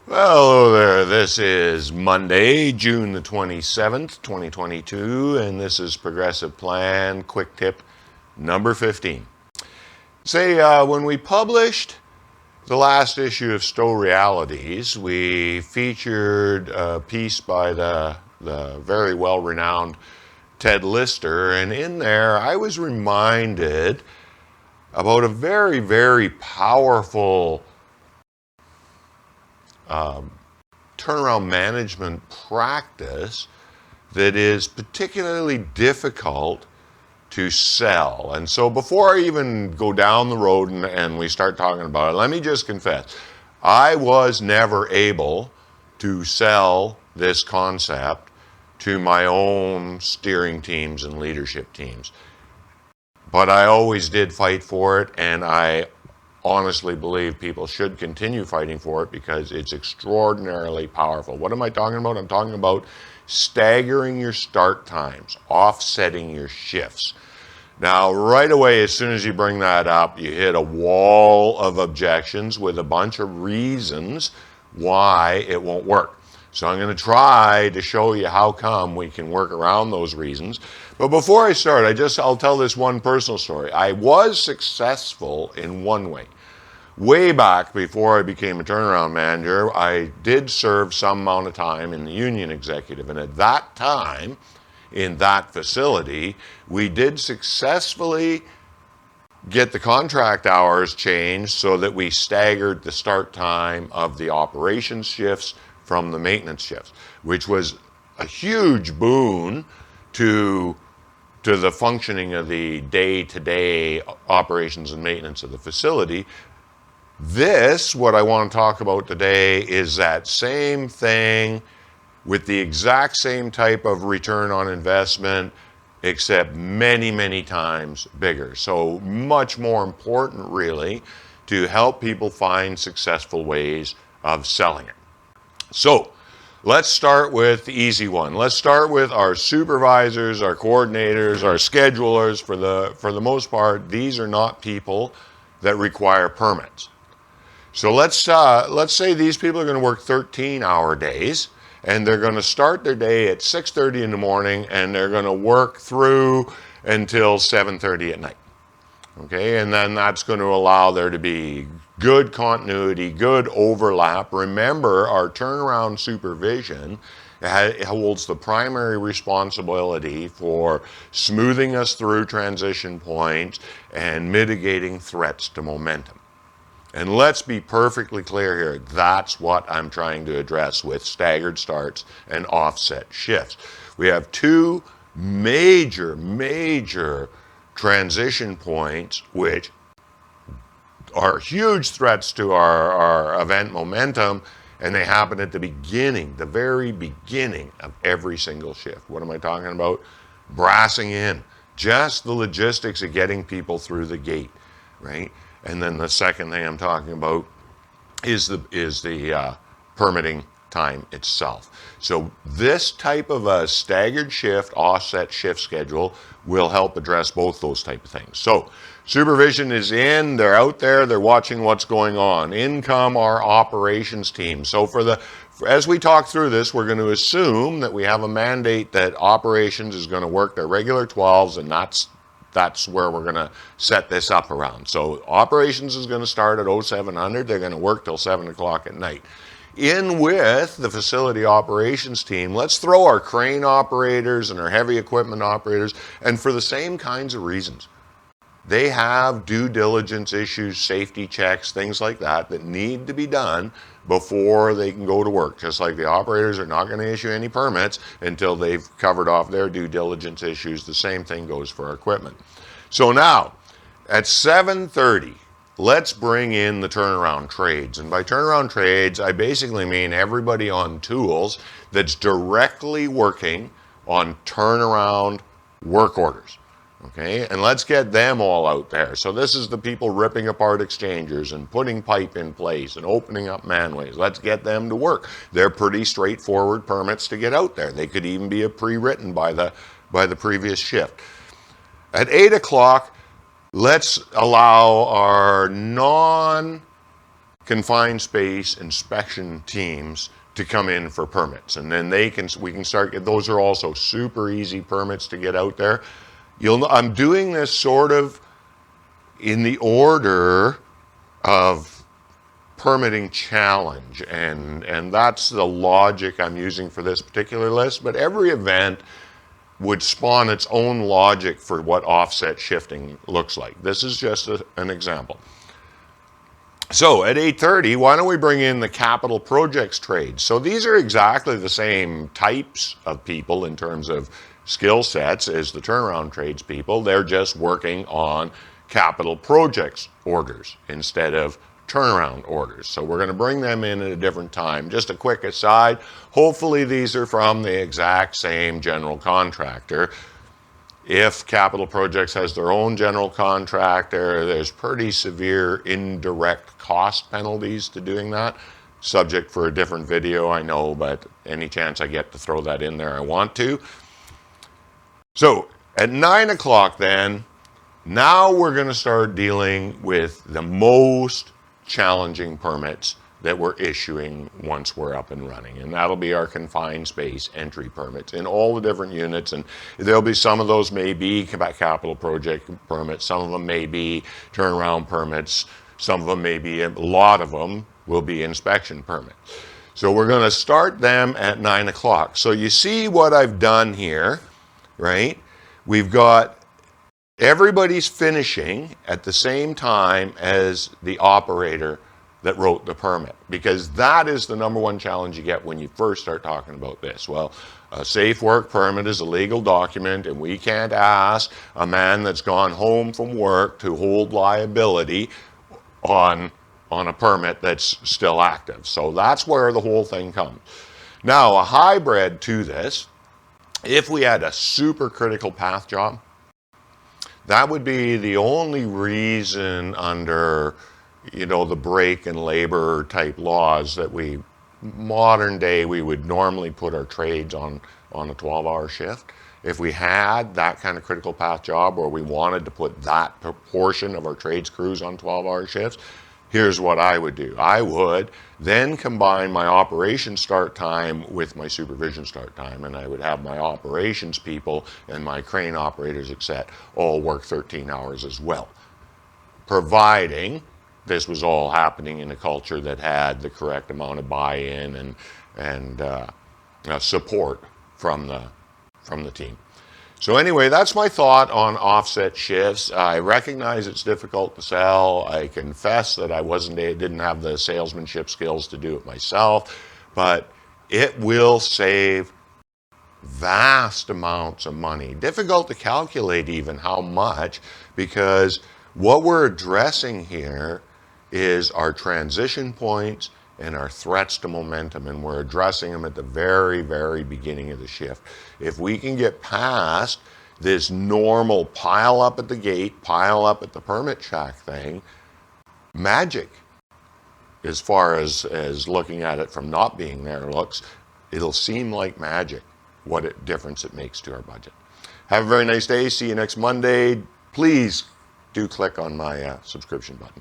Well, hello there. This is Monday, June the 27th, 2022, and this is Progressive Plan Quick Tip number 15. When we published the last issue of Stowe Realities, we featured a piece by the very well-renowned Ted Lister, and in there I was reminded about a very, very powerful turnaround management practice that is particularly difficult to sell. And so before I even go down the road and we start talking about it, let me just confess, I was never able to sell this concept to my own steering teams and leadership teams. But I always did fight for it, and I honestly believe people should continue fighting for it because it's extraordinarily powerful. What am I talking about? I'm talking about staggering your start times, offsetting your shifts. Now, right away, as soon as you bring that up, you hit a wall of objections with a bunch of reasons why it won't work. So I'm going to try to show you how come we can work around those reasons. But before I start, I'll tell this one personal story. I was successful in one way. Way back before I became a turnaround manager, I did serve some amount of time in the union executive. And at that time, in that facility, we did successfully get the contract hours changed so that we staggered the start time of the operations shifts from the maintenance shifts, which was a huge boon to the functioning of the day-to-day operations and maintenance of the facility. What I want to talk about today is that same thing with the exact same type of return on investment, except many, many times bigger. So much more important, really, to help people find successful ways of selling it. So let's start with the easy one. Let's start with our supervisors, our coordinators, our schedulers. For the most part, these are not people that require permits. So let's say these people are going to work 13-hour days, and they're going to start their day at 6:30 in the morning, and they're going to work through until 7:30 at night. Okay, and then that's going to allow there to be good continuity, good overlap. Remember, our turnaround supervision holds the primary responsibility for smoothing us through transition points and mitigating threats to momentum. And let's be perfectly clear here, that's what I'm trying to address with staggered starts and offset shifts. We have two major transition points which are huge threats to our event momentum, and they happen at the beginning, the very beginning of every single shift. What am I talking about? Brassing in, just the logistics of getting people through the gate, right? And then the second thing I'm talking about is the permitting time itself. So this type of a staggered shift, offset shift schedule will help address both those type of things. So supervision is in, they're out there, they're watching what's going on. In come our operations team. So as we talk through this, we're going to assume that we have a mandate that operations is going to work their regular 12s, and that's where we're going to set this up around. So operations is going to start at 0700. They're going to work till 7 o'clock at night. In with the facility operations team, let's throw our crane operators and our heavy equipment operators, and for the same kinds of reasons. They have due diligence issues, safety checks, things like that need to be done before they can go to work. Just like the operators are not going to issue any permits until they've covered off their due diligence issues. The same thing goes for our equipment. So now, at 7:30, let's bring in the turnaround trades. And by turnaround trades, I basically mean everybody on tools that's directly working on turnaround work orders. Okay, and let's get them all out there. So this is the people ripping apart exchangers and putting pipe in place and opening up manways. Let's get them to work. They're pretty straightforward permits to get out there. They could even be pre-written by the previous shift. At 8 o'clock, let's allow our non confined space inspection teams to come in for permits, and then we can start. Those are also super easy permits to get out there. I'm doing this sort of in the order of permitting challenge, and that's the logic I'm using for this particular list. But every event would spawn its own logic for what offset shifting looks like. This is just an example. So at 8:30, why don't we bring in the capital projects trades? So these are exactly the same types of people in terms of skill sets as the turnaround trades people. They're just working on capital projects orders instead of turnaround orders. So we're going to bring them in at a different time. Just a quick aside, hopefully these are from the exact same general contractor. If capital projects has their own general contractor, there's pretty severe indirect cost penalties to doing that. Subject for a different video, I know, but any chance I get to throw that in there, I want to. So at 9 o'clock then, now we're going to start dealing with the most challenging permits that we're issuing once we're up and running, and that'll be our confined space entry permits in all the different units. And there'll be some of those may be capital project permits, some of them may be turnaround permits, some of them may be, a lot of them will be inspection permits. So we're going to start them at 9 o'clock. So you see what I've done here, right? We've got everybody's finishing at the same time as the operator that wrote the permit, because that is the number one challenge you get when you first start talking about this. Well, a safe work permit is a legal document, and we can't ask a man that's gone home from work to hold liability on a permit that's still active. So that's where the whole thing comes. Now, a hybrid to this, if we had a super critical path job, that would be the only reason under, the break and labor type laws that modern day, we would normally put our trades on a 12-hour shift. If we had that kind of critical path job where we wanted to put that proportion of our trades crews on 12-hour shifts, here's what I would do. I would then combine my operations start time with my supervision start time, and I would have my operations people and my crane operators, etc., all work 13 hours as well, providing this was all happening in a culture that had the correct amount of buy-in and support from the team. So anyway, that's my thought on offset shifts. I recognize it's difficult to sell. I confess that I didn't have the salesmanship skills to do it myself, but it will save vast amounts of money. Difficult to calculate even how much, because what we're addressing here is our transition points and our threats to momentum, and we're addressing them at the very, very beginning of the shift. If we can get past this normal pile up at the gate, pile up at the permit shack thing, magic, as far as looking at it from not being there looks, it'll seem like magic what difference it makes to our budget. Have a very nice day. See you next Monday. Please do click on my subscription button.